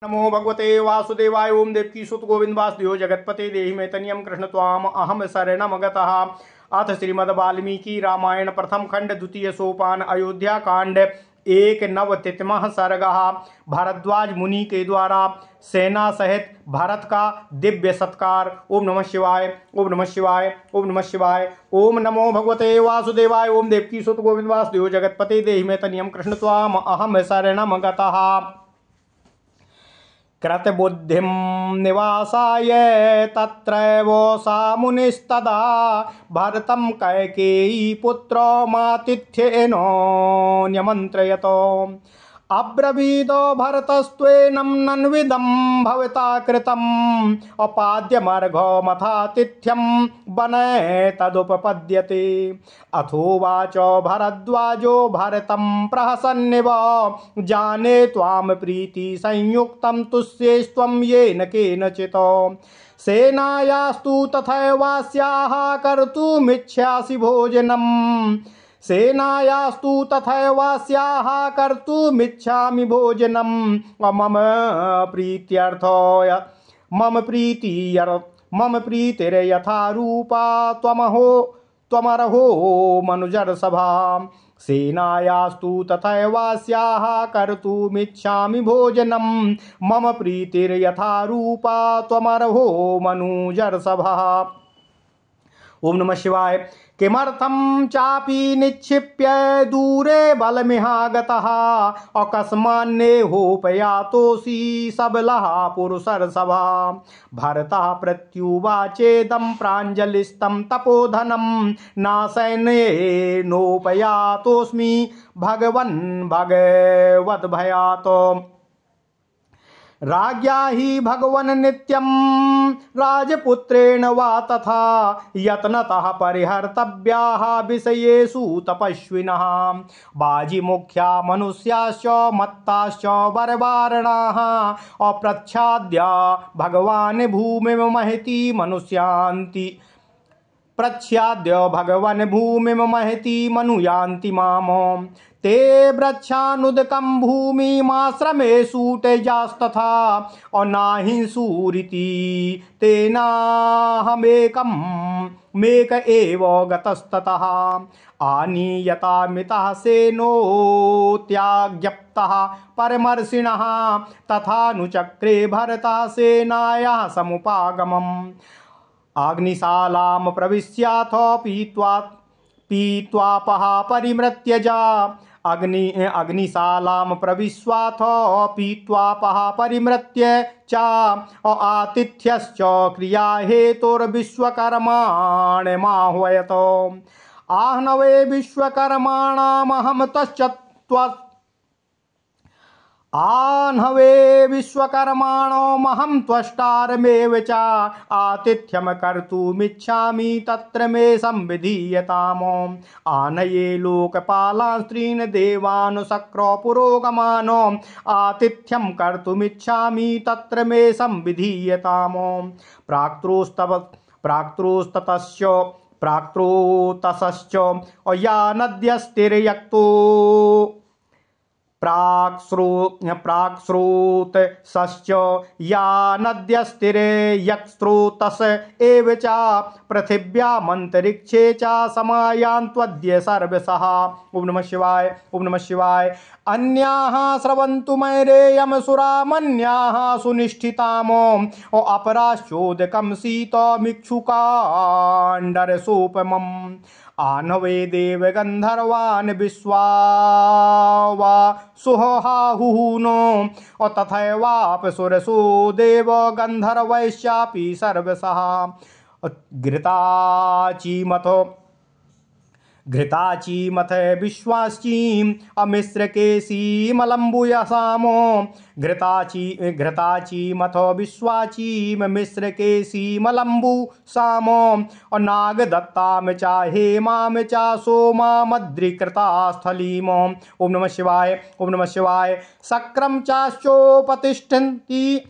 नमो भगवते वासुदेवाय। ओम देवकी सुत गोविंद वासुदेव जगतपते देहि मे तनियम कृष्ण त्वाम अहम शरणम गतः। अथ श्रीमद् वाल्मीकि रामायण प्रथम खंड द्वितीय सोपान अयोध्या कांड 1 सर्गः। भारद्वाज मुनि के द्वारा सेना सहित भारत का दिव्य सत्कार। ओम नमः शिवाय। ओम नमः शिवाय। ओम नमः शिवाय। ओम नमो भगवते वासुदेवाय। ओम देवकी सुत गोविंद वासुदेव जगतपते देहि मे तनियम कृष्ण त्वाम अहम शरणम गतः। कृतबुद्धिं निवासाय तत्रैव सा मुनिस्तदा भरतं कैकेयी पुत्रो मातिथ्येन न्यमन्त्रयत। अब्रवीदो भरतस्त्वेनं नन्विदं भवता कृतम् अपाद्यमर्घमथातिथ्यं वने तदुपपद्यते। अथोवाच भरद्वाजो भरतं प्रहसन्निव जाने त्वां प्रीति संयुक्तं तुष्येस्त्वं येन केनचित्। सेनायास्तु तथैवास्याः कर्तुमिच्छासि भोजनम्। सेनायास्तु तथैवास्याः कर्तुमिच्छामि भोजनम्। मम प्रीत्यर्थो मम प्रीतिर्यथा रूपा त्वमर्हो मनुजर्षभा। सेनायास्तु तथैवास्याः कर्तुमिच्छामि भोजनम्। मम प्रीतिर्यथा रूपा त्वमर्हो मनुजर्षभा। ओम नमः शिवाय। किमर्थं चापि निक्षिप्य दूरे बलमिहागतः अकस्मान्नेहोपयातोऽसि सबलः पुरुषर्षभा। भरतः प्रत्युवाचेदं प्राञ्जलिस्तं तपोधनं नासैन्येनोपयातोऽस्मि भगवद्भयात्। राज्ञा हि भगवन् नित्यं राजपुत्रेण वा तथा यत्नतः परिहर्तव्याः विषयेषु तपस्विनः। बाजिमुख्या मनुष्याश्च मत्ताश्च बर्बारणाः अप्रच्छाद्य भगवान् भूमिमहति मनुष्यान्ति। प्रच्छाद्य भगवन् भूमिमहति मनुयान्ति माम्। ते वृक्षानुदकं भूमिमाश्रमेषु तेजास्तथा अनाहिंसूरिति तेनाहमेक एव गतस्ततः। आनीयतामितः सेनोत्याज्ञप्तः परमर्षिणः तथानुचक्रे भरतः सेनायाः समुपागमम्। अग्निशालां प्रविश्याथ पीत्वापः परिमृत्यजा। अग्निशालां प्रविश्वाथ पीत्वापः परिमृत्य च आतिथ्यश्च क्रियाहेतुर्विश्वकर्माणमाह्वयत। आह्नवे विश्वकर्माणामहं विश्वकर्माणोऽहं त्वष्टारमेव च। आतिथ्यं कर्तुमिच्छामि तत्र मे संविधीयताम्। आनये लोकपालान् स्त्रीन् देवान् शक्रो पुरोगमान्। आतिथ्यं कर्तुमिच्छामि तत्र मे संविधीयताम्। प्राक्तृतश्च या नद्यस्तिर्यक्तो प्राक्स्रोतश्च या नद्यस्तिर्यक्स्रोतस् एव च पृथिव्यामन्तरिक्षे च समायान्त्वद्य सर्वशः। ओम नमः शिवाय। ओम नमः शिवाय। अन्याः स्रवन्तु मैरेयं सुरामन्याः सुनिष्ठिताम् अपराश्चोदकं शीतमिक्षुकाण्डरसोपमम्। आह्नवे देव गन्धर्वान् विश्वावा सुहाहुनो तथैवापसुरसो देव गन्धर्वैश्चापि सर्वशः। घृताचीमथ विश्वाश्चीम् अमिश्रकेशीमलम्बुयसामो। घृताचीमथ विश्वाचीम मिश्रकेशीमलम्बु सामो। नागदत्तां च हेमां च सोमामद्रिकृता स्थलीम्। ओम नमः शिवाय। ओम नमः शिवाय। शक्रं चाश्चोपतिष्ठन्ति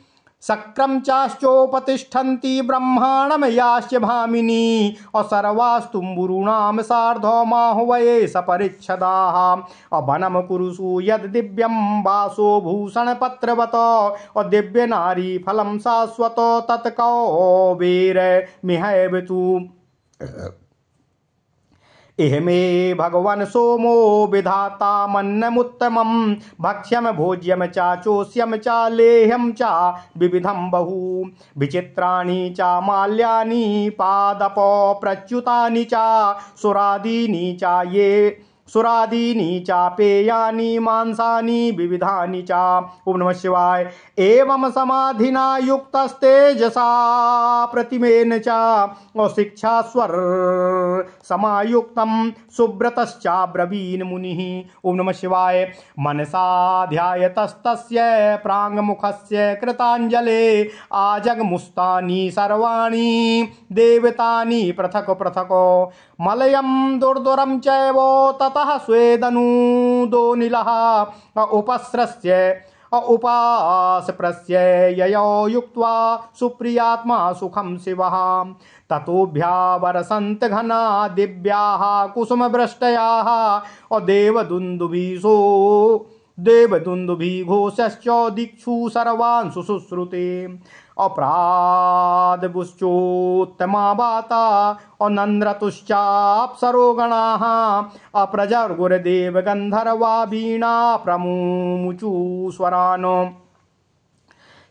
शक्रम चाश्चोपतिष्ठन्ति ब्रह्माणम याश्च भामिनी और सर्वास्तुम्बुरूणाम सार्धमाहुवये सपरिच्छदाः और वनम कुरुषु यद दिव्यम वासो भूषण पत्रवत और दिव्य नारी फलम शाश्वत तत्कौ वीर मिहैव तु इहमे भगवन सोमो विधाता मन्नमुत्तमं भक्ष्यम भोज्यम चा चोष्यम चा लेह्यम चा विविधं बहु विचित्राणि चा माल्यानि पादप प्रच्युतानि चा सुरादीनि चा ये सुरादीनि चापेयानि मांसानि विविधानि चा। ओम नमः शिवाय। एवं समाधिना युक्तस्तेजसा प्रतिमेन चा और शिक्षा स्वर समायुक्तम सुब्रतश्चाब्रवीन् मुनिः। ओम नमः शिवाय। मनसा ध्यायतस्तस्य प्राङ्मुखस्य कृताञ्जले आजगमुस्तानि सर्वाणि देवतानि पृथक् पृथक् मलयं दुर्दुरं चैव ततः स्वेदनूदोनिलः उपस्रस्य उपासप्रस्य ययो युक्त्वा सुप्रियात्मा सुखं शिवः ततोऽभ्यावरसन्त घना दिव्याः कुसुमवृष्टयाः और देवदुन्दुभिघोषश्च दिक्षु सर्वान् सुश्रुते अपराधबुश्चोत्तमा वाता और नन्द्रतुश्चाप्सरो गणाः अप्रजर्गुर्देव गन्धर्वा वीणा प्रमुमुचु स्वरान्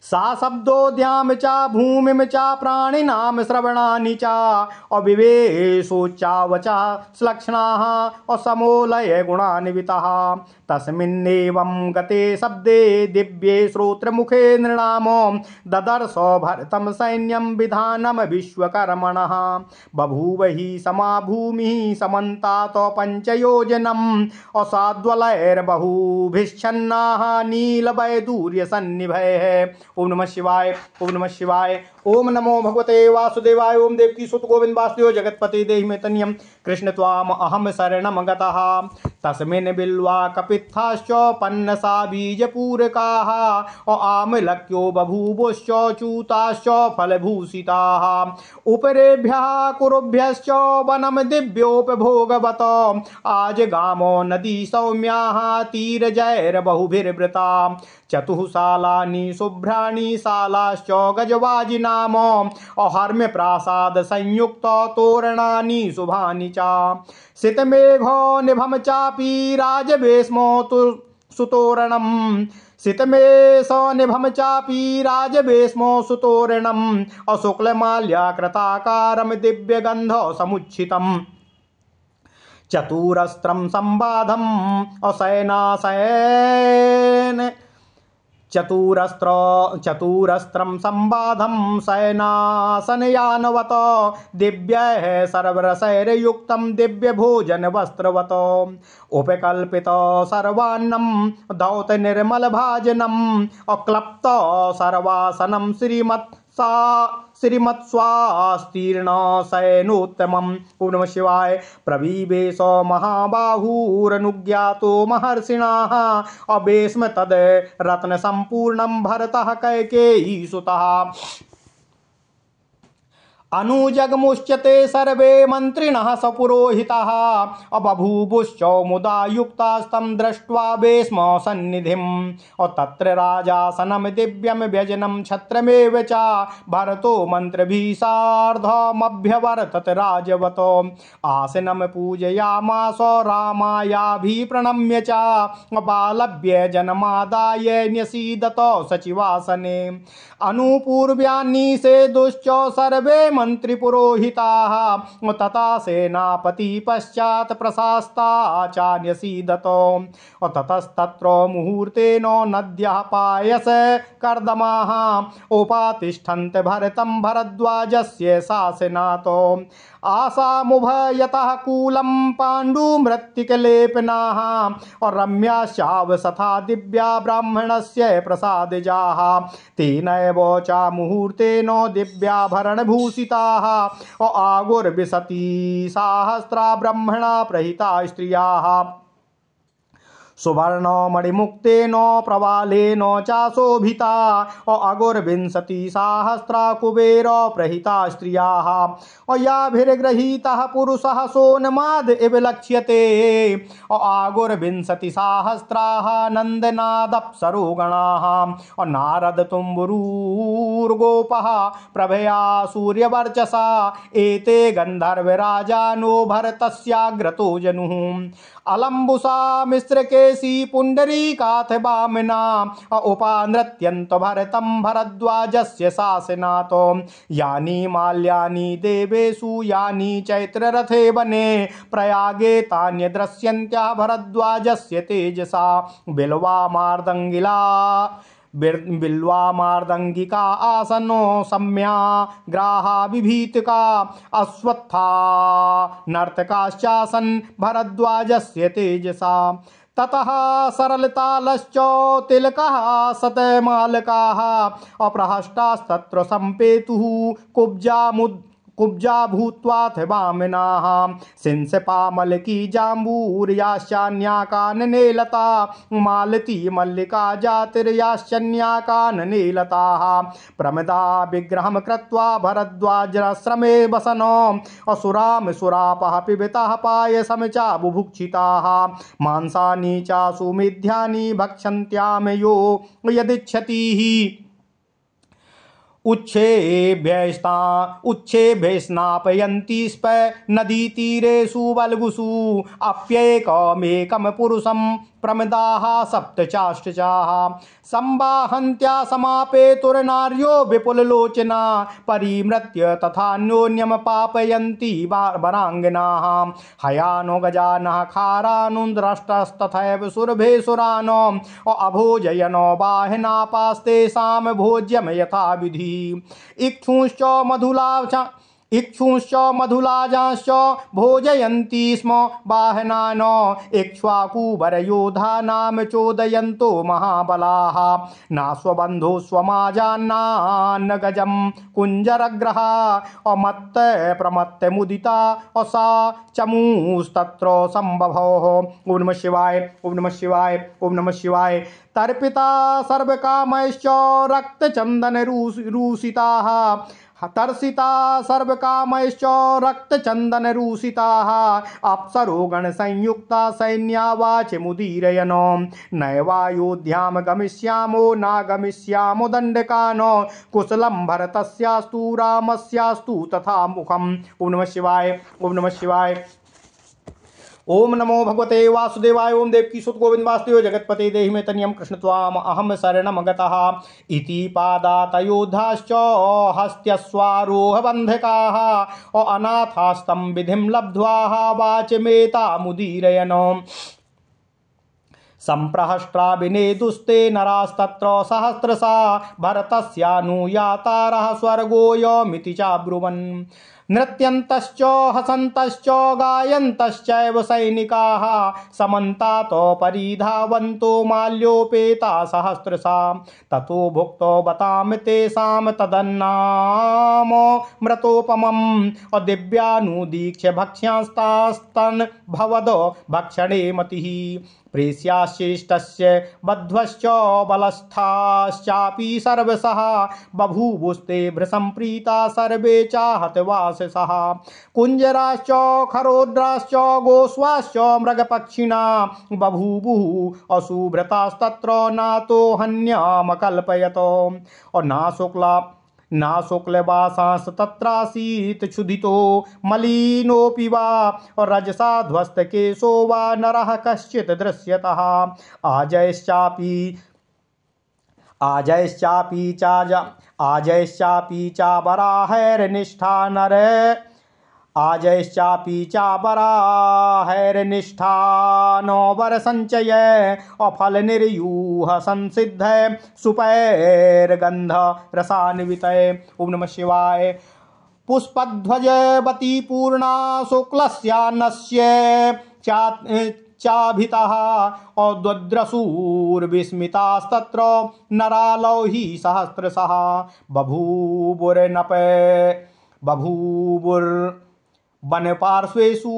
सा शब्दोद्याम चा भूमिम चा प्राणिनाम श्रवणानि चा और विवेशोच्चावचा श्लक्षणाः और समोलय गुणान्विताः तस्मिन्नेवं गते शब्दे दिव्ये श्रोत्रमुखे नृणाम ददर्श भरतं सैन्यं विधानं विश्वकर्मणः बभूव हि समा भूमिः समन्तात् पञ्चयोजनम् और साद्वलैर्बहुभिश्छन्नाः नीलवैदूर्यसन्निभैः। ओम नमः शिवाय। ओम नमः शिवाय। ओम नमो भगवते वासुदेवाय। ओम देवकी सुत गोविंद वासुदेव जगतपते देहि मे तन्यं कृष्ण त्वाम अहम शरणं गतः तस्मिन् बिल्वा कपित्थाश्च पन्नसा बीजपूरकाः और आमलक्यो बभूवुश्च च्यूताश्च फलभूषिताः उपरेभ्यः कुरुभ्यश्च वनं दिव्योपभोगवत आज गामो नदी सौम्याः तीरजैर्बहुभिर्वृता चतुःशालानि शुभ्राणि शालाश्च गजवाजिनाम और हर्म्य प्रासाद संयुक्त तोरणानि शुभानि चा सितमेघो निभम चापि राजवेश्मो सुतोरणम् सितमेश निभम चापि राजवेश्मो सुतोरणम् और शुक्लमाल्याकृताकारं दिव्यगन्ध समुच्छितम् चतुरस्त्रं संबाधम् और चतुरस्त्रं संबाधं शयनासनयानवत दिव्यैः सर्वरसैर्युक्तं दिव्यभोजनवस्त्रवत उपकल्पित सर्वान्नं धौत निर्मलभाजनम् अक्लप्त सर्वासनं श्रीमत्स्वास्तीर्ण शयनोत्तमम्। ओम नमः शिवाय। प्रवीवेश महाबाहुरनुज्ञातो महर्षिणः अवेश्म तद रत्न संपूर्णं भरतः कैकेयी सुतः अनुजगमुच्यते सर्वे मंत्रिणः सपुरोहिताः अबभूवुश्च मुदा युक्तास्तं दृष्ट्वा वेश्म सन्निधिम् और तत्र राजासनं दिव्यं व्यजनं छत्रमेव च भरतो मन्त्रभिः सार्धमभ्यवर्तत राजवतो आसनं पूजयामास रामायाभिः प्रणम्य च बालव्य जनमादाय न्यसीदत सचिवासने अनुपूर्व्यान्नीसे दुश्च सर्वे मंत्री पुरोहिताः तथा सेनापति पश्चात प्रशास्ता चान्यसीदतो ततस्तत्र मुहूर्तेन नद्यः पायस कर्दमाः उपातिष्ठन्त भरतं भरद्वाजस्य शासनातो आसामुभयतः कूलं पाण्डुमृत्तिकलेपनाः और रम्याश्चावसथा दिव्या ब्राह्मणस्य प्रसादजाः तेनैव च मुहूर्तेन दिव्याभरणभूषिताः और आगुर्विशति सहस्रा ब्रह्मणा प्रहिता स्त्रियाः सुवर्ण मणिमुक्तेन प्रवालेन चाशोभिता अगुर्विंशति सहस्रा कुबेर प्रहिता स्त्रियाः याभिर्गृहीतः पुरुषः सोन्माद इव लक्ष्यते आगुर्विंशति सहस्राः नन्दनादप्सरो गणाः नारद तुम्बुरुर्गोपः प्रभया सूर्यवर्चसा एते गन्धर्वराजानो भरतस्याग्रतो जनुः अलम्बुसा मिश्रकेशी पुण्डरीकाथ वामना उपानृत्यन्त भरतं भरद्वाजस्य शासनात् यानि माल्यानि देवेषु यानि चैत्ररथे वने प्रयागे तान्यदृश्यन्त्या भरद्वाजस्य तेजसा बिल्वामार्दंगिका आसनो सम्या ग्राहा विभीतिका अश्वत्था नर्तकाश्चासन भरद्वाजस्य तेजसा ततः सरलतालश्च तिलकः शतमालकाः अप्रहष्टास्तत्र सम्पेतुः कुब्जा भूत्वाथ वामनाः सिंसपामलकी जाम्बूर्याश्चान्याकानने मालती मल्लिका जातिर्याश्चन्याकानने लताः प्रमदा विग्रहं कृत्वा भरद्वाजाश्रमे वसनो असुराम सुरापः पिबतः पायसं च बुभुक्षिताः मांसानि च सुमेध्यानि भक्षन्त्याम यो यदिच्छति उच्छेभ्यस्नापयन्ति स्प नदीतीरेषु वल्गुषु अप्येकमेकं पुरुषं प्रमदाः सप्तचाष्टचाः संवाहन्त्या समापेतुर्नार्यो विपुललोचना परिमृत्य तथान्योन्यं पापयन्ति वराङ्गनाः हयानो गजानः खारानुद्रष्टस्तथैव सुरभेसुरानो अभोजयनो बाहिनापास्तेषां भोज्यं यथा विधि इक्षुंश्च मधुलाजाश्च भोजयन्ति स्म वाहनान् इक्ष्वाकुवरयोधानां चोदयन्तो महाबलाः नास्वबन्धो स्वमाजान्नान्न गजं कुञ्जरग्रहा अमत्त प्रमत्त मुदिता असा चमूस्तत्र संबभोः। ओम नमः शिवाय, ओम नमः शिवाय, ओम नमः शिवाय। तर्पिता सर्वकामैश्च रक्तचन्दनरूषिताः तर्षिता सर्वकामैश्च रक्तचन्दनरूषिताः अप्सरोगणसंयुक्ता सैन्या वाचमुदीरयन् नैवायोध्यां गमिष्यामो नागमिष्यामो दण्डकान् कुशलं भरतस्यास्तु रामस्यास्तु तथा मुखम्। ओम नमः शिवाय, ओम नमः शिवाय। ओम नमो भगवते वासुदेवाय। ओम देवकी सुत गोविंद वासुदेव जगतपते देहि मे तनियं कृष्ण त्वाम अहम शरणं गतः इति पादातयोधाश्च हस्त्यस्वारोह बन्धकाः अनाथास्तं विधिं लब्ध्वा वाचमेता मुदीरयन् संप्रहष्ट्रा विनेदुस्ते नरास्तत्र सहस्रशा भरतस्यानुयातारः स्वर्गोऽयमिति चाब्रुवन् नृत्यन्तश्च हसन्तश्च गायन्तश्चैव सैनिकाः समन्तातो परिधावन्तो माल्योपेता सहस्रशा ततो भुक्तो बताम तेषां तदन्नाम मृतोपमम् दिव्यानुदीक्ष्य भक्ष्यांस्तास्तन् भवदो भक्षणे मतिः प्रेष्याश्चेष्टस्य बध्वश्च बलस्थाश्चापि सर्वशः बभूवुस्ते भृसंप्रीता सर्वे चाहतवाससः कुञ्जराश्च खरोद्राश्च गोस्वाश्च मृगपक्षिणा बभूवुः अशुभ्रतास्तत्र नातो हन्यामकल्पयत और ना शुक्लवासांस तत्रासीत् क्षुधितो मलिनोऽपि वा और रजसा ध्वस्त केशो वा नरः कश्चित् दृश्यतः आजयश्चापि चाबराहैर्निष्ठा नर आजयश्चापि चाबराहैर्निष्ठा नो वर संचय अफल निर्यूह संसिद्ध सुपैर्गंध रसान्वितय। ओम नमः शिवाय। पुष्पध्वजवती पूर्णा शुक्लस्यान्नस्य चाभितः औद्रसूर्विस्मितास्तत्र नरालौहि सहस्रशः बभूवुर्वनपार्श्वेषु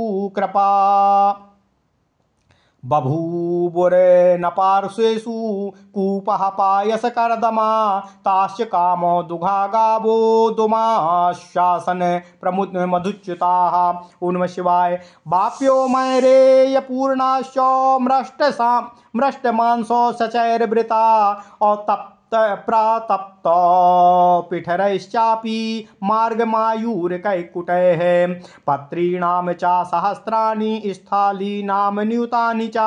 बभूवुरे न पार्श्वेषु कूपः पायसकर्दमा ताश्च कामो दुघा गावो दुमाशासन प्रमुद मधुच्युताः। ओम नमः शिवाय। बाप्यो मैरेय पूर्णाश्च मृष्ट मांसो सचैर्वृता और प्रातप्त पिठरैश्चापि मार्गमायूरकैकुटैः पत्रीणां च सहस्राणि स्थालीनां नियुतानि च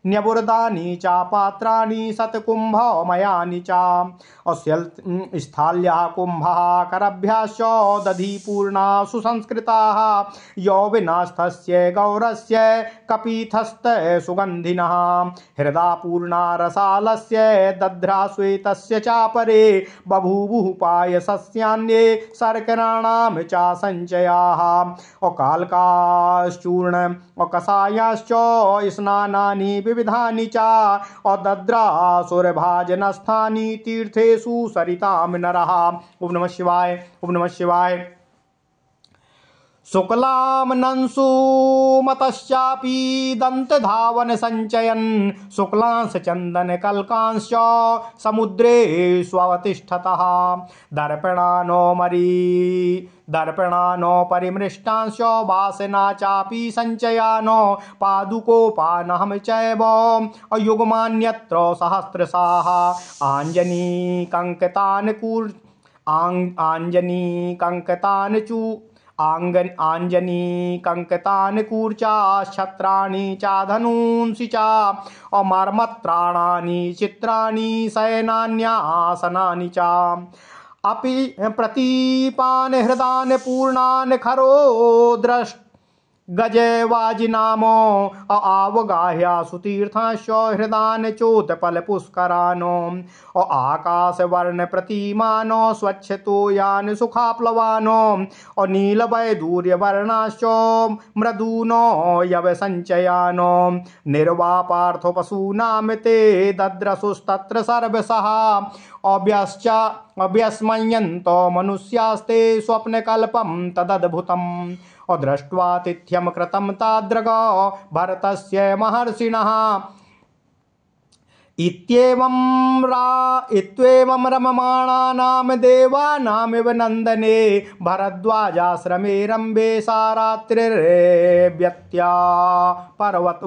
न्यबुर्दानि च पात्राणि शतकुम्भमयानि च स्थाल्याः कुम्भः करभ्याश्च दधिपूर्णा सुसंस्कृताः यौवनस्थस्य गौरस्य कपीथस्य सुगन्धिनः हृदापूर्णा रसालस्य दध्रा श्वेतस्य चापरे बभूवुः पायसस्यान्ये शर्कराणां च सञ्चयाः कालकाश्चूर्ण कषायाश्च स्नानानि विविधानि च दद्रासुरभाजनस्थानि तीर्थेषु सरितां नरः। ओम नमः शिवाय। ओम नमः शिवाय। शुक्लामनंसु मतश्चापि दंतधावन संचयन शुक्लांश चंदन कल्कांश समुद्रे स्वतिष्ठतः दर्पणानो परिमृष्टांश वासना चापि संचयानो पादुकोपानहं चैव युग्मान्यत्र सहस्रशाः आंजनी कंकतान कूर्चा छत्राणि च धनूंसि च अमर्मत्राणानि चित्राणि शयनान्यासनानि च अपि प्रतीपान हृदान पूर्णान खरो दृष्ट गजवाजिनामो आवगाह्या सुतीर्थांश हृदान चोतपल पुष्करानो आकाश वर्ण प्रतिमानो स्वच्छतो यान सुखाप्लवानो और नील वैदूर्य वर्णाश्च मृदूनो यव संचयानो निर्वापार्थो पशूनाम ते दद्रसुस्तत्र सर्वशः अभ्यस्मयन्तो मनुष्यास्ते स्वप्नकल्पं तदद्भुतम् दृष्ट्वातिथ्यं कृतं तादृग भरतस्य महर्षिणः इत्येवं रममाणानां देवानामिव नन्दने भरद्वाजाश्रमे रम्भे सा रात्रिर्व्यत्या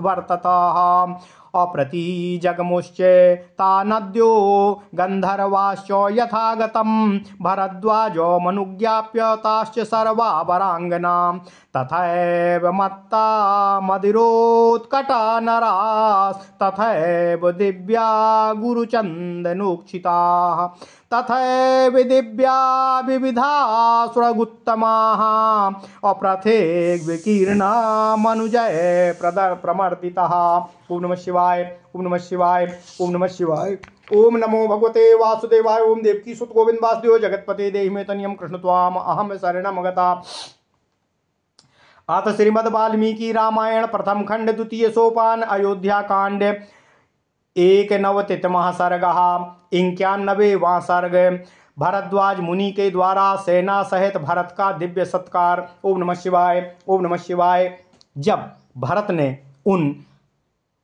वर्ततः अप्रतिजगमुश्च तानद्यो गन्धर्वाश्च यथागतं भरद्वाजो मनुज्ञाप्य ताश्च सर्वा वराङ्गनां तथैव मत्ता मदिरोत्कटा नरास् तथैव दिव्या गुरुचन्दनोक्षिताः तथैव दिव्या विविधासुरगुत्तमाः अप्रथेग विकीर्णा मनुजय प्रमर्दितः। ओम नमः शिवाय। ओम नमः शिवाय। ओम नमः शिवाय। ओम नमो भगवते वासुदेवाय। ओम देवकी सुत गोविंद वासुदेव जगतपते देहि मे तनियम कृष्ण त्वाम अहम शरणमगता। अथ श्रीमद् वाल्मीकि रामायण प्रथम खंड द्वितीय सोपान अयोध्या कांड 91वां सर्ग 91वां सर्ग। भरद्वाज मुनि के द्वारा सेना सहित भरत का दिव्य सत्कार। ओम नमः शिवाय। ओम नमः शिवाय। जब भरत ने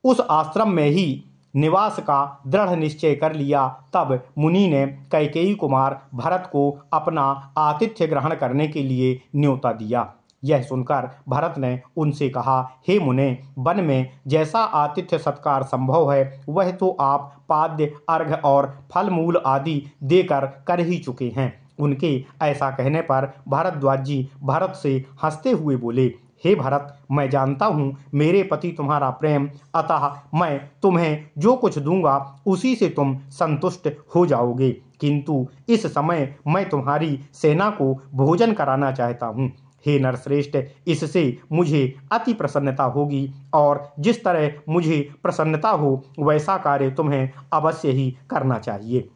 उस आश्रम में ही निवास का दृढ़ निश्चय कर लिया तब मुनि ने कैकेयी कुमार भरत को अपना आतिथ्य ग्रहण करने के लिए न्योता दिया। यह सुनकर भरत ने उनसे कहा, हे मुने, वन में जैसा आतिथ्य सत्कार संभव है वह तो आप पाद्य अर्घ्य और फल मूल आदि देकर कर ही चुके हैं। उनके ऐसा कहने पर भारद्वाज जी भरत से हंसते हुए बोले, हे भरत, मैं जानता हूँ मेरे पति तुम्हारा प्रेम, अतः मैं तुम्हें जो कुछ दूंगा उसी से तुम संतुष्ट हो जाओगे, किंतु इस समय मैं तुम्हारी सेना को भोजन कराना चाहता हूँ। हे नरश्रेष्ठ, इससे मुझे अति प्रसन्नता होगी और जिस तरह मुझे प्रसन्नता हो वैसा कार्य तुम्हें अवश्य ही करना चाहिए।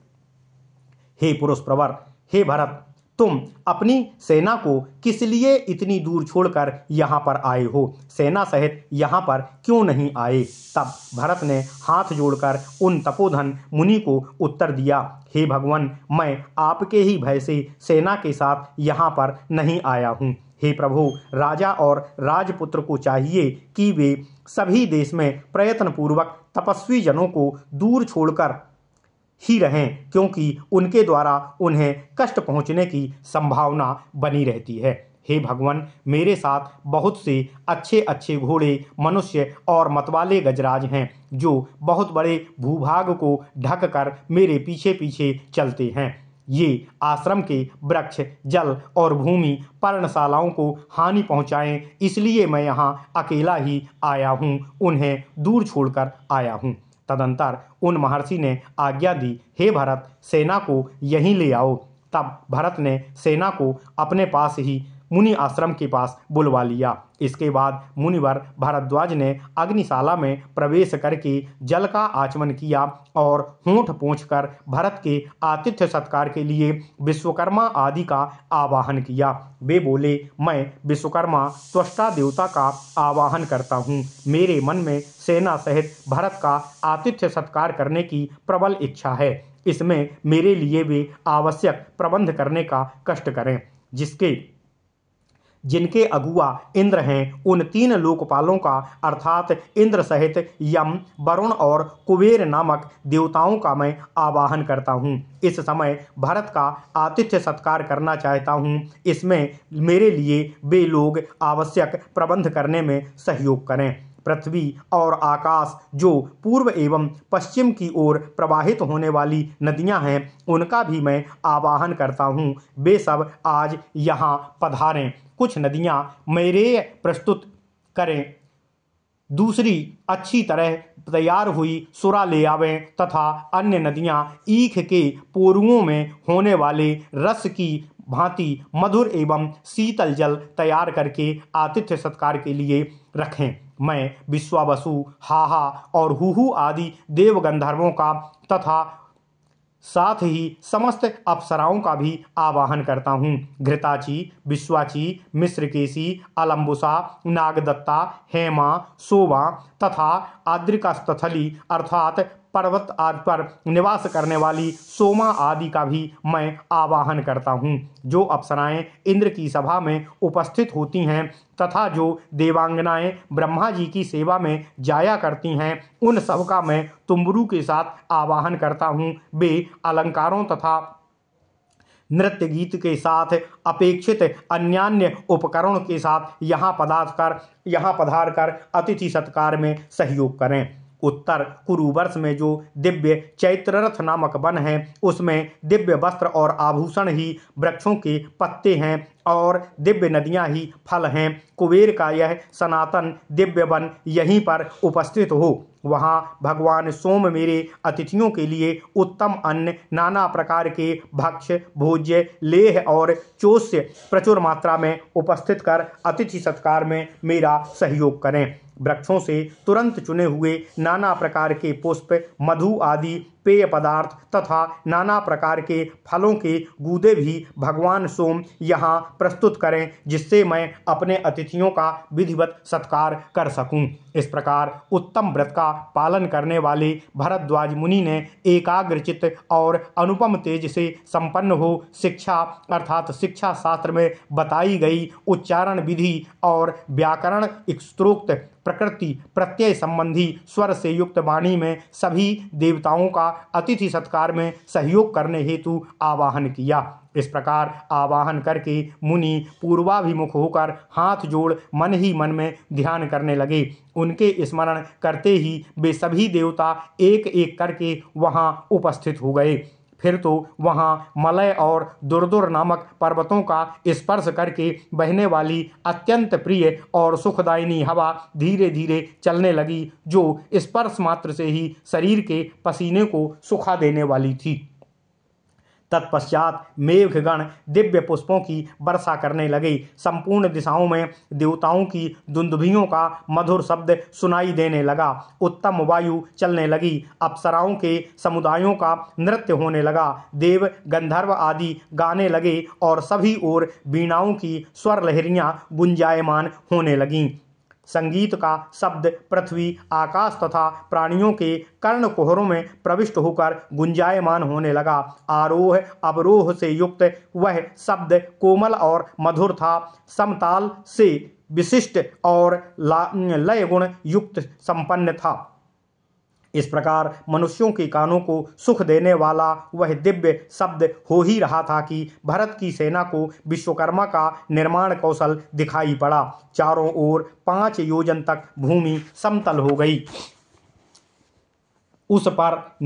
हे पुरुष प्रवर, हे भरत, तुम अपनी सेना को किस लिए इतनी दूर छोड़कर यहाँ पर आए हो? सेना सहित यहाँ पर क्यों नहीं आए? तब भरत ने हाथ जोड़कर उन तपोधन मुनि को उत्तर दिया, हे भगवान, मैं आपके ही भय से सेना के साथ यहाँ पर नहीं आया हूँ। हे प्रभु, राजा और राजपुत्र को चाहिए कि वे सभी देश में प्रयत्न पूर्वक तपस्वी जनों को दूर छोड़कर ही रहें, क्योंकि उनके द्वारा उन्हें कष्ट पहुंचने की संभावना बनी रहती है। हे भगवान, मेरे साथ बहुत से अच्छे अच्छे घोड़े, मनुष्य और मतवाले गजराज हैं, जो बहुत बड़े भूभाग को ढक कर मेरे पीछे पीछे चलते हैं। ये आश्रम के वृक्ष, जल और भूमि, पर्णशालाओं को हानि पहुंचाएं, इसलिए मैं यहाँ अकेला ही आया हूँ, उन्हें दूर छोड़कर आया हूँ। तदंतर उन महर्षि ने आज्ञा दी, हे भरत, सेना को यहीं ले आओ। तब भरत ने सेना को अपने पास ही मुनि आश्रम के पास बुलवा लिया। इसके बाद मुनिवर भारद्वाज ने अग्निशाला में प्रवेश करके जल का आचमन किया और होंठ पोंछकर भरत के आतिथ्य सत्कार के लिए विश्वकर्मा आदि का आवाहन किया। वे बोले, मैं विश्वकर्मा त्वष्टा देवता का आवाहन करता हूँ। मेरे मन में सेना सहित भरत का आतिथ्य सत्कार करने की प्रबल इच्छा है। इसमें मेरे लिए वे आवश्यक प्रबंध करने का कष्ट करें। जिनके अगुआ इंद्र हैं, उन 3 लोकपालों का अर्थात इंद्र सहित यम, वरुण और कुबेर नामक देवताओं का मैं आवाहन करता हूँ। इस समय भरत का आतिथ्य सत्कार करना चाहता हूँ। इसमें मेरे लिए वे लोग आवश्यक प्रबंध करने में सहयोग करें। पृथ्वी और आकाश, जो पूर्व एवं पश्चिम की ओर प्रवाहित होने वाली नदियां हैं, उनका भी मैं आवाहन करता हूँ। वे सब आज यहाँ पधारें। कुछ नदियां मेरे प्रस्तुत करें, दूसरी अच्छी तरह तैयार हुई सुरा ले आवें तथा अन्य नदियां ईख के पोरुओं में होने वाले रस की भांति मधुर एवं शीतल जल तैयार करके आतिथ्य सत्कार के लिए रखें। मैं विश्वावसु, हाहा और हुहु आदि देव गंधर्वों का तथा साथ ही समस्त अप्सराओं का भी आवाहन करता हूँ। घृताची, विश्वाची, मिश्रकेशी, अलम्बुसा, नागदत्ता, हेमा, शोभा तथा आद्रिकास्थली अर्थात पर्वत आदि पर निवास करने वाली सोमा आदि का भी मैं आवाहन करता हूँ। जो अप्सराएं इंद्र की सभा में उपस्थित होती हैं तथा जो देवांगनाएं ब्रह्मा जी की सेवा में जाया करती हैं, उन सब का मैं तुम्बरू के साथ आवाहन करता हूँ। वे अलंकारों तथा नृत्य गीत के साथ अपेक्षित अन्यान्य उपकरणों के साथ यहाँ पधार कर अतिथि सत्कार में सहयोग करें। उत्तर कुरुवर्ष में जो दिव्य चैत्ररथ नामक वन है, उसमें दिव्य वस्त्र और आभूषण ही वृक्षों के पत्ते हैं और दिव्य नदियां ही फल हैं। कुबेर का यह सनातन दिव्य वन यहीं पर उपस्थित हो। वहाँ भगवान सोम मेरे अतिथियों के लिए उत्तम अन्न, नाना प्रकार के भक्ष्य, भोज्य, लेह और चोष्य प्रचुर मात्रा में उपस्थित कर अतिथि सत्कार में मेरा सहयोग करें। वृक्षों से तुरंत चुने हुए नाना प्रकार के पुष्प, मधु आदि पेय पदार्थ तथा नाना प्रकार के फलों के गूदे भी भगवान सोम यहाँ प्रस्तुत करें, जिससे मैं अपने अतिथियों का विधिवत सत्कार कर सकूं। इस प्रकार उत्तम व्रत का पालन करने वाले भरद्वाज मुनि ने एकाग्रचित्त और अनुपम तेज से संपन्न हो शिक्षा अर्थात शिक्षा शास्त्र में बताई गई उच्चारण विधि और व्याकरण स्त्रोक्त प्रकृति प्रत्यय संबंधी स्वर से युक्त वाणी में सभी देवताओं का अतिथि सत्कार में सहयोग करने हेतु आवाहन किया। इस प्रकार आवाहन करके मुनि पूर्वाभिमुख होकर हाथ जोड़ मन ही मन में ध्यान करने लगे। उनके स्मरण करते ही वे सभी देवता एक एक करके वहां उपस्थित हो गए। फिर तो वहाँ मलय और दुर्दुर नामक पर्वतों का स्पर्श करके बहने वाली अत्यंत प्रिय और सुखदायिनी हवा धीरे धीरे चलने लगी, जो स्पर्श मात्र से ही शरीर के पसीने को सुखा देने वाली थी। तत्पश्चात मेघगण दिव्य पुष्पों की वर्षा करने लगे। संपूर्ण दिशाओं में देवताओं की दुंदुभियों का मधुर शब्द सुनाई देने लगा। उत्तम वायु चलने लगी। अप्सराओं के समुदायों का नृत्य होने लगा। देव गंधर्व आदि गाने लगे और सभी ओर वीणाओं की स्वर लहरियां गुंजायमान होने लगीं। संगीत का शब्द पृथ्वी, आकाश तथा प्राणियों के कर्ण कुहरों में प्रविष्ट होकर गुंजायमान होने लगा। आरोह अवरोह से युक्त वह शब्द कोमल और मधुर था। समताल से विशिष्ट और लय गुण युक्त संपन्न था। इस प्रकार मनुष्यों के कानों को सुख देने वाला वह दिव्य शब्द हो ही रहा था कि भरत की सेना को विश्वकर्मा का निर्माण कौशल दिखाई पड़ा। चारों ओर 5 योजन तक भूमि समतल हो गई। उस पर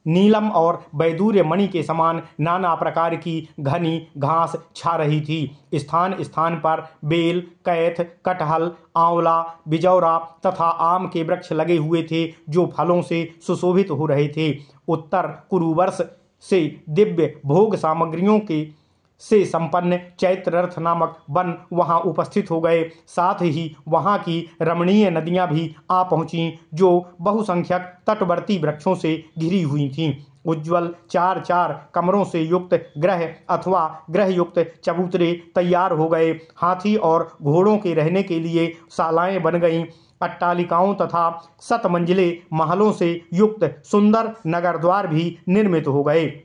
नीलम और वैदूर्य मणि के समान नाना प्रकार की घनी घास छा रही थी। स्थान स्थान पर बेल, कैथ, कटहल, आंवला, बिजौरा तथा आम के वृक्ष लगे हुए थे, जो फलों से सुशोभित हो रहे थे। उत्तर कुरुवर्ष से दिव्य भोग सामग्रियों के से संपन्न चैत्ररथ नामक वन वहां उपस्थित हो गए। साथ ही वहां की रमणीय नदियां भी आ पहुंची, जो बहुसंख्यक तटवर्ती वृक्षों से घिरी हुई थीं। उज्ज्वल 4-4 कमरों से युक्त गृह अथवा ग्रहयुक्त चबूतरे तैयार हो गए। हाथी और घोड़ों के रहने के लिए शालाएं बन गईं। अट्टालिकाओं तथा 7 मंजिले महलों से युक्त सुंदर नगर द्वार भी निर्मित हो गए।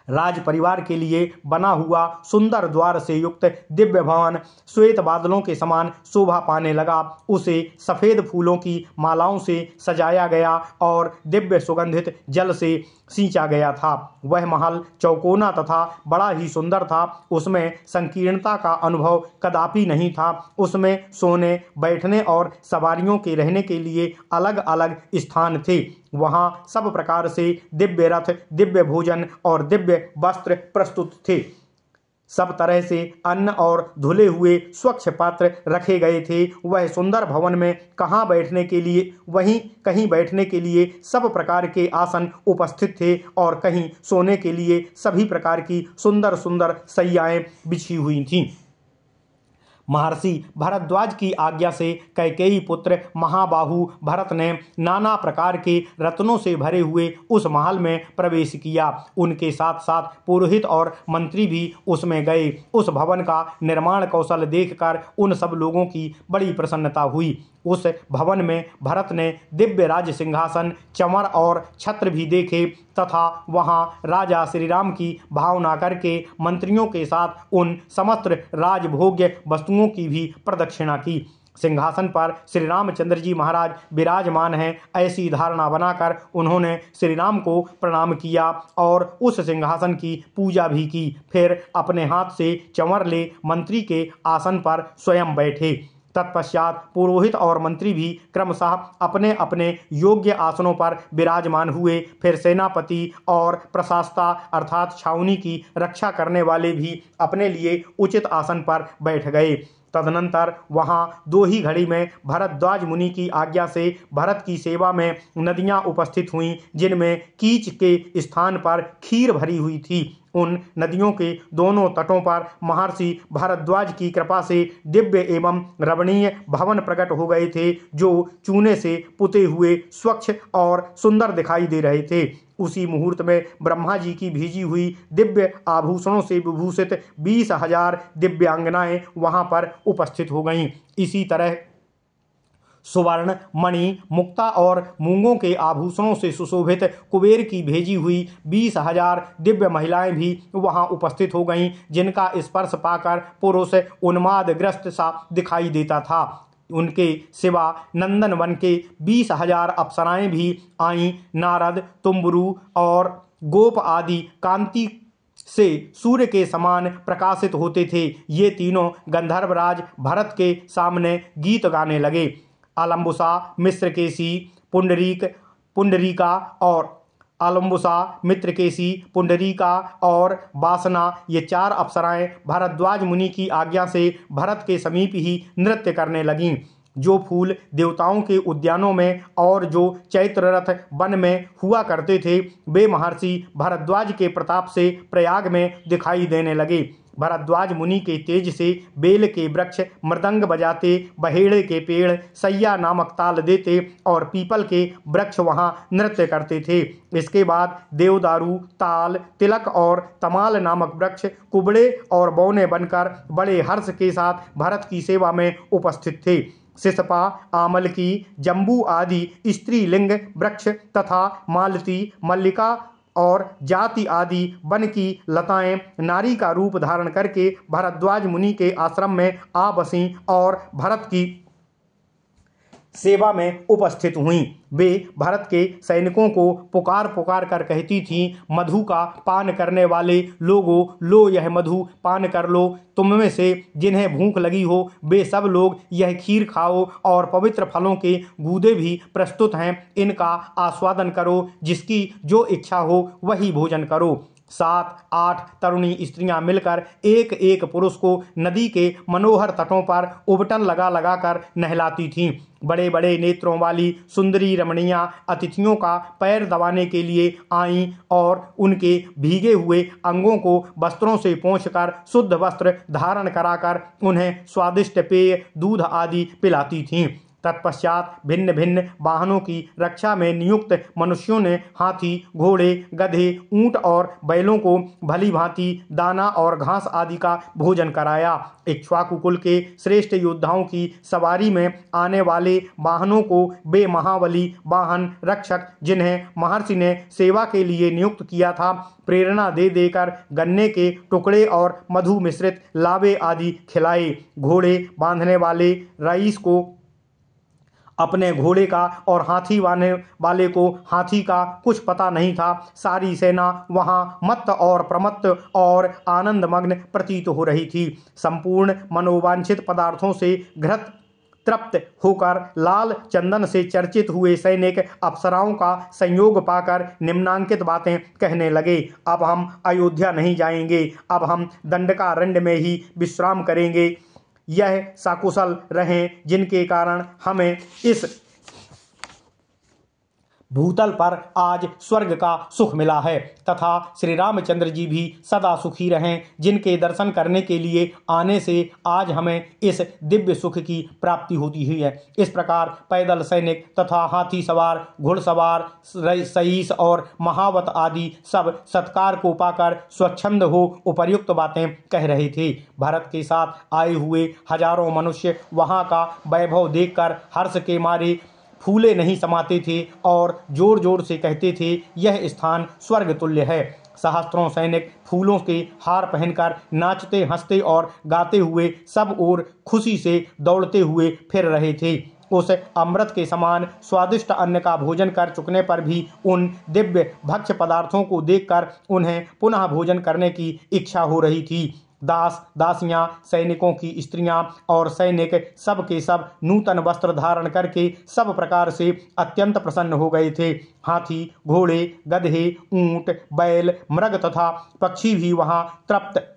राज परिवार के लिए बना हुआ सुंदर द्वार से युक्त दिव्य भवन श्वेत बादलों के समान शोभा पाने लगा। उसे सफेद फूलों की मालाओं से सजाया गया और दिव्य सुगंधित जल से सींचा गया था। वह महल चौकोना तथा बड़ा ही सुंदर था। उसमें संकीर्णता का अनुभव कदापि नहीं था। उसमें सोने, बैठने और सवारियों के रहने के लिए अलग अलग स्थान थे। वहां सब प्रकार से दिव्य रथ, दिव्य भोजन और दिव्य वस्त्र प्रस्तुत थे। सब तरह से अन्न और धुले हुए स्वच्छ पात्र रखे गए थे। वह सुंदर भवन में कहीं बैठने के लिए सब प्रकार के आसन उपस्थित थे और कहीं सोने के लिए सभी प्रकार की सुंदर सुंदर शैयाएं बिछी हुई थीं। महर्षि भरद्वाज की आज्ञा से कैकेयी पुत्र महाबाहु भरत ने नाना प्रकार के रत्नों से भरे हुए उस महल में प्रवेश किया। उनके साथ साथ पुरोहित और मंत्री भी उसमें गए। उस भवन का निर्माण कौशल देखकर उन सब लोगों की बड़ी प्रसन्नता हुई। उस भवन में भरत ने दिव्य राज सिंहासन, चमर और छत्र भी देखे तथा वहां राजा श्री राम की भावना करके मंत्रियों के साथ उन समस्त राजभोग्य वस्तुओं की भी प्रदक्षिणा की। सिंहासन पर श्री रामचंद्र जी महाराज विराजमान हैं, ऐसी धारणा बनाकर उन्होंने श्री राम को प्रणाम किया और उस सिंहासन की पूजा भी की। फिर अपने हाथ से चंवर ले मंत्री के आसन पर स्वयं बैठे। तत्पश्चात पुरोहित और मंत्री भी क्रमशः अपने अपने योग्य आसनों पर विराजमान हुए। फिर सेनापति और प्रशास्ता अर्थात छावनी की रक्षा करने वाले भी अपने लिए उचित आसन पर बैठ गए। तदनंतर वहां 2 ही घड़ी में भरद्वाज मुनि की आज्ञा से भरत की सेवा में नदियां उपस्थित हुईं, जिनमें कीच के स्थान पर खीर भरी हुई थी। उन नदियों के दोनों तटों पर महर्षि भरद्वाज की कृपा से दिव्य एवं रमणीय भवन प्रकट हो गए थे, जो चूने से पुते हुए स्वच्छ और सुंदर दिखाई दे रहे थे। उसी मुहूर्त में ब्रह्मा जी की भेजी हुई दिव्य आभूषणों से विभूषित 20,000 दिव्यांगनाएं वहां पर उपस्थित हो गईं। इसी तरह सुवर्ण, मणि, मुक्ता और मूंगों के आभूषणों से सुशोभित कुबेर की भेजी हुई 20,000 दिव्य महिलाएं भी वहां उपस्थित हो गईं, जिनका स्पर्श पाकर पुरुष उन्मादग्रस्त सा दिखाई देता था। उनके सिवा नंदन वन के 20,000 अप्सराएं भी आईं। नारद, तुम्बरू और गोप आदि कांति से सूर्य के समान प्रकाशित होते थे। ये तीनों गंधर्वराज भरत के सामने गीत गाने लगे। अलम्बुसा, मिश्रकेशी, पुंडरीका और वासना, ये 4 अप्सराएं भरद्वाज मुनि की आज्ञा से भरत के समीप ही नृत्य करने लगीं। जो फूल देवताओं के उद्यानों में और जो चैत्ररथ वन में हुआ करते थे, वे महर्षि भरद्वाज के प्रताप से प्रयाग में दिखाई देने लगे। भरद्वाज मुनि के तेज से बेल के वृक्ष मृदंग बजाते, बहेड़े के पेड़ सैया नामक ताल देते और पीपल के वृक्ष वहां नृत्य करते थे। इसके बाद देवदारू, ताल, तिलक और तमाल नामक वृक्ष कुबड़े और बौने बनकर बड़े हर्ष के साथ भरत की सेवा में उपस्थित थे। सिसपा, आमलकी, जम्बू आदि स्त्रीलिंग वृक्ष तथा मालती, मल्लिका और जाति आदि वन की लताएं नारी का रूप धारण करके भरद्वाज मुनि के आश्रम में आ बसीं और भरत की सेवा में उपस्थित हुईं। वे भरत के सैनिकों को पुकार पुकार कर कहती थीं, मधु का पान करने वाले लोगों, लो यह मधु पान कर लो। तुम में से जिन्हें भूख लगी हो वे सब लोग यह खीर खाओ और पवित्र फलों के गूदे भी प्रस्तुत हैं, इनका आस्वादन करो। जिसकी जो इच्छा हो वही भोजन करो। 7-8 तरुणी स्त्रियां मिलकर एक एक पुरुष को नदी के मनोहर तटों पर उबटन लगा लगा कर नहलाती थीं। बड़े बड़े नेत्रों वाली सुंदरी रमणियां अतिथियों का पैर दबाने के लिए आईं और उनके भीगे हुए अंगों को वस्त्रों से पोंछकर शुद्ध वस्त्र धारण कराकर उन्हें स्वादिष्ट पेय, दूध आदि पिलाती थीं। तत्पश्चात भिन्न भिन्न वाहनों की रक्षा में नियुक्त मनुष्यों ने हाथी, घोड़े, गधे, ऊंट और बैलों को भली भांति दाना और घास आदि का भोजन कराया। इक्ष्वाकु कुल के श्रेष्ठ योद्धाओं की सवारी में आने वाले वाहनों को वे महाबली वाहन रक्षक, जिन्हें महर्षि ने सेवा के लिए नियुक्त किया था, प्रेरणा दे देकर गन्ने के टुकड़े और मधु मिश्रित लावे आदि खिलाए। घोड़े बांधने वाले रईस को अपने घोड़े का और हाथी बांधने वाले को हाथी का कुछ पता नहीं था। सारी सेना वहां मत्त और प्रमत्त और आनंदमग्न प्रतीत हो रही थी। संपूर्ण मनोवांछित पदार्थों से घृत तृप्त होकर लाल चंदन से चर्चित हुए सैनिक अप्सराओं का संयोग पाकर निम्नांकित बातें कहने लगे। अब हम अयोध्या नहीं जाएंगे, अब हम दंडकारण्य में ही विश्राम करेंगे। यह सकुशल रहें जिनके कारण हमें इस भूतल पर आज स्वर्ग का सुख मिला है, तथा श्री रामचंद्र जी भी सदा सुखी रहें जिनके दर्शन करने के लिए आने से आज हमें इस दिव्य सुख की प्राप्ति होती हुई है। इस प्रकार पैदल सैनिक तथा हाथी सवार, घुड़सवार, सईस और महावत आदि सब सत्कार को पाकर स्वच्छंद हो उपर्युक्त बातें कह रहे थे। भरत के साथ आए हुए हजारों मनुष्य वहां का वैभव देखकर हर्ष के मारे फूले नहीं समाते थे और जोर जोर से कहते थे, यह स्थान स्वर्ग तुल्य है। सहस्त्रों सैनिक फूलों के हार पहनकर नाचते, हंसते और गाते हुए सब ओर खुशी से दौड़ते हुए फिर रहे थे। उस अमृत के समान स्वादिष्ट अन्न का भोजन कर चुकने पर भी उन दिव्य भक्ष्य पदार्थों को देखकर उन्हें पुनः भोजन करने की इच्छा हो रही थी। दास दासियां, सैनिकों की स्त्रियां और सैनिक सब के सब नूतन वस्त्र धारण करके सब प्रकार से अत्यंत प्रसन्न हो गए थे। हाथी, घोड़े, गधे, ऊंट, बैल, मृग तथा पक्षी भी वहां तृप्त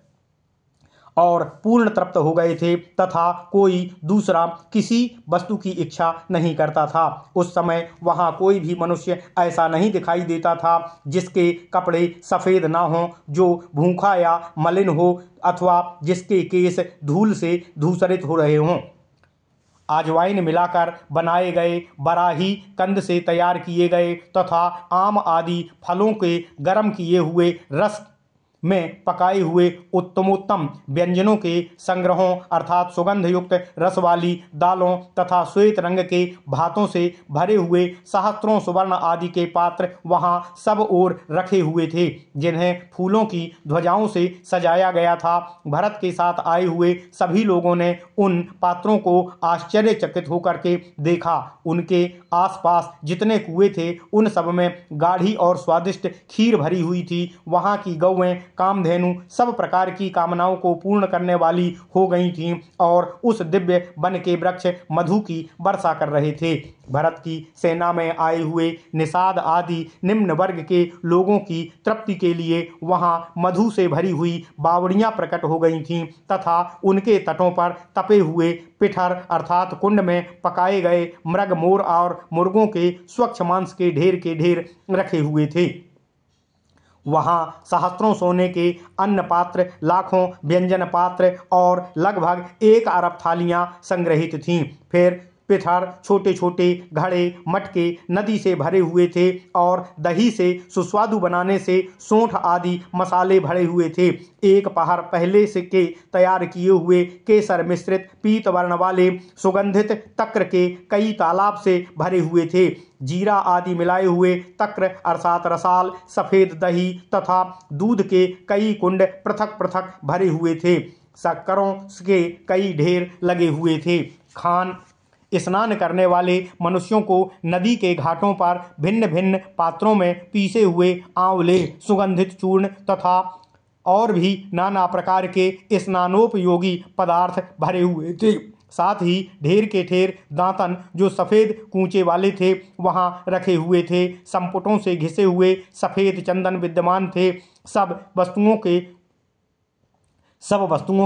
और पूर्ण तृप्त हो गए थे तथा कोई दूसरा किसी वस्तु की इच्छा नहीं करता था। उस समय वहां कोई भी मनुष्य ऐसा नहीं दिखाई देता था जिसके कपड़े सफ़ेद ना हों, जो भूखा या मलिन हो अथवा जिसके केस धूल से धूसरित हो रहे हों। अजवाइन मिलाकर बनाए गए बराही कंद से तैयार किए गए तथा आम आदि फलों के गर्म किए हुए रस में पकाए हुए उत्तमोत्तम व्यंजनों के संग्रहों अर्थात सुगंध युक्त रस वाली दालों तथा श्वेत रंग के भातों से भरे हुए सहस्त्रों सुवर्ण आदि के पात्र वहां सब ओर रखे हुए थे, जिन्हें फूलों की ध्वजाओं से सजाया गया था। भरत के साथ आए हुए सभी लोगों ने उन पात्रों को आश्चर्यचकित होकर के देखा। उनके आसपास जितने कुएं थे उन सब में गाढ़ी और स्वादिष्ट खीर भरी हुई थी। वहां की गौएं, कामधेनु सब प्रकार की कामनाओं को पूर्ण करने वाली हो गई थीं और उस दिव्य वन के वृक्ष मधु की वर्षा कर रहे थे। भरत की सेना में आए हुए निषाद आदि निम्न वर्ग के लोगों की तृप्ति के लिए वहां मधु से भरी हुई बावड़ियां प्रकट हो गई थीं तथा उनके तटों पर तपे हुए पिठर अर्थात कुंड में पकाए गए मृग, मोर और मुर्गों के स्वच्छ मांस के ढेर रखे हुए थे। वहां सहस्त्रों सोने के अन्न पात्र, लाखों व्यंजन पात्र और लगभग 1 अरब थालियां संग्रहित थीं। फिर पिथर, छोटे छोटे घड़े, मटके नदी से भरे हुए थे और दही से सुस्वादु बनाने से सोंठ आदि मसाले भरे हुए थे। एक पहर पहले से के तैयार किए हुए केसर मिश्रित पीत वर्ण वाले सुगंधित तक्र के कई तालाब से भरे हुए थे। जीरा आदि मिलाए हुए तक्र अर्थात रसाल, सफेद दही तथा दूध के कई कुंड पृथक पृथक भरे हुए थे। शक्करों के कई ढेर लगे हुए थे। खान स्नान करने वाले मनुष्यों को नदी के घाटों पर भिन्न भिन्न पात्रों में पीसे हुए आंवले, सुगंधित चूर्ण तथा और भी नाना प्रकार के स्नानोपयोगी पदार्थ भरे हुए थे। साथ ही ढेर के ढेर दांतन जो सफ़ेद कूचे वाले थे वहां रखे हुए थे। संपुटों से घिसे हुए सफ़ेद चंदन विद्यमान थे। सब वस्तुओं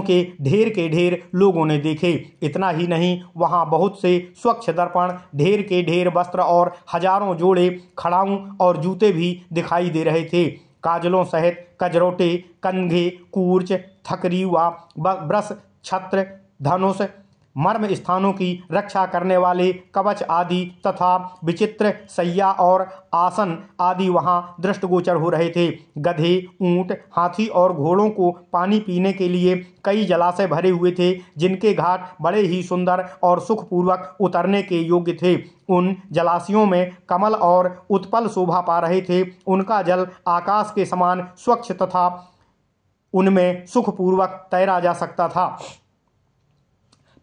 के ढेर लोगों ने देखे। इतना ही नहीं, वहां बहुत से स्वच्छ दर्पण, ढेर के ढेर वस्त्र और हजारों जोड़े खड़ाऊं और जूते भी दिखाई दे रहे थे। काजलों सहित कजरोटे, कंघे, कूर्च, थकरीवा, ब्रश, छत्र, धनुष, मर्म स्थानों की रक्षा करने वाले कवच आदि तथा विचित्र सैया और आसन आदि वहां दृष्टिगोचर हो रहे थे। गधे, ऊंट, हाथी और घोड़ों को पानी पीने के लिए कई जलाशय भरे हुए थे, जिनके घाट बड़े ही सुंदर और सुखपूर्वक उतरने के योग्य थे। उन जलाशयों में कमल और उत्पल शोभा पा रहे थे। उनका जल आकाश के समान स्वच्छ तथा उनमें सुखपूर्वक तैरा जा सकता था।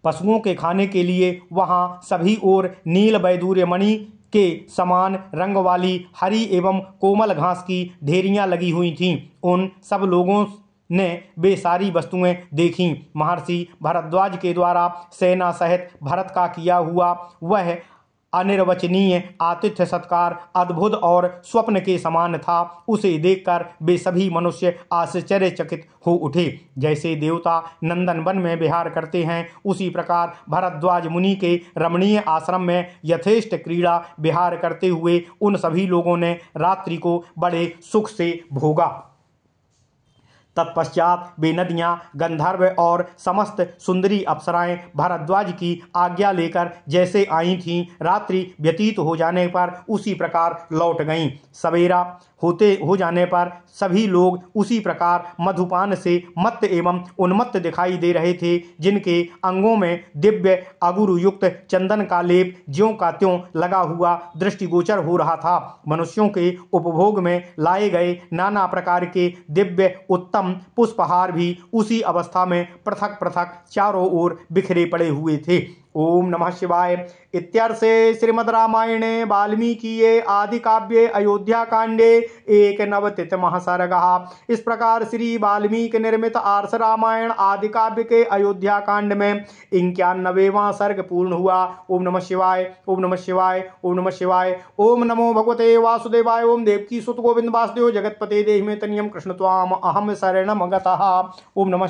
पशुओं के खाने के लिए वहां सभी ओर नील वैदूर्य मणि के समान रंग वाली हरी एवं कोमल घास की ढेरियां लगी हुई थीं। उन सब लोगों ने वे सारी वस्तुएं देखीं। महर्षि भरद्वाज के द्वारा सेना सहित भरत का किया हुआ वह अनिर्वचनीय आतिथ्य सत्कार अद्भुत और स्वप्न के समान था। उसे देखकर वे सभी मनुष्य आश्चर्यचकित हो उठे। जैसे देवता नंदन वन में विहार करते हैं, उसी प्रकार भरद्वाज मुनि के रमणीय आश्रम में यथेष्ट क्रीड़ा विहार करते हुए उन सभी लोगों ने रात्रि को बड़े सुख से भोगा। तत्पश्चात वे नदियाँ, गंधर्व और समस्त सुंदरी अप्सराएं भरद्वाज की आज्ञा लेकर जैसे आई थीं, रात्रि व्यतीत हो जाने पर उसी प्रकार लौट गईं। सवेरा हो जाने पर सभी लोग उसी प्रकार मधुपान से मत्त एवं उन्मत्त दिखाई दे रहे थे, जिनके अंगों में दिव्य अगुरु युक्त चंदन का लेप ज्यों का त्यों लगा हुआ दृष्टिगोचर हो रहा था। मनुष्यों के उपभोग में लाए गए नाना प्रकार के दिव्य उत्तम पुष्पहार भी उसी अवस्था में पृथक पृथक चारों ओर बिखरे पड़े हुए थे। ओम नमः शिवाय। इत्यर्थे श्रीमद् रामायणे वाल्मीकिये आदि काव्ये अयोध्या कांडे 91वां सर्गः। इस प्रकार श्री वाल्मीकि निर्मित आर्ष रामायण आदि काव्य के अयोध्या कांड में 91वां सर्ग पूर्ण हुआ। ओम नमः शिवाय, ओम नमः शिवाय, ओम नमः शिवाय। ओम नमो भगवते वासुदेवाय। ओम देवकी सुत गोविंद वासुदेव जगतपते देहि में तनियम कृष्ण त्वाम अहम शरणम गतः। ओम नमः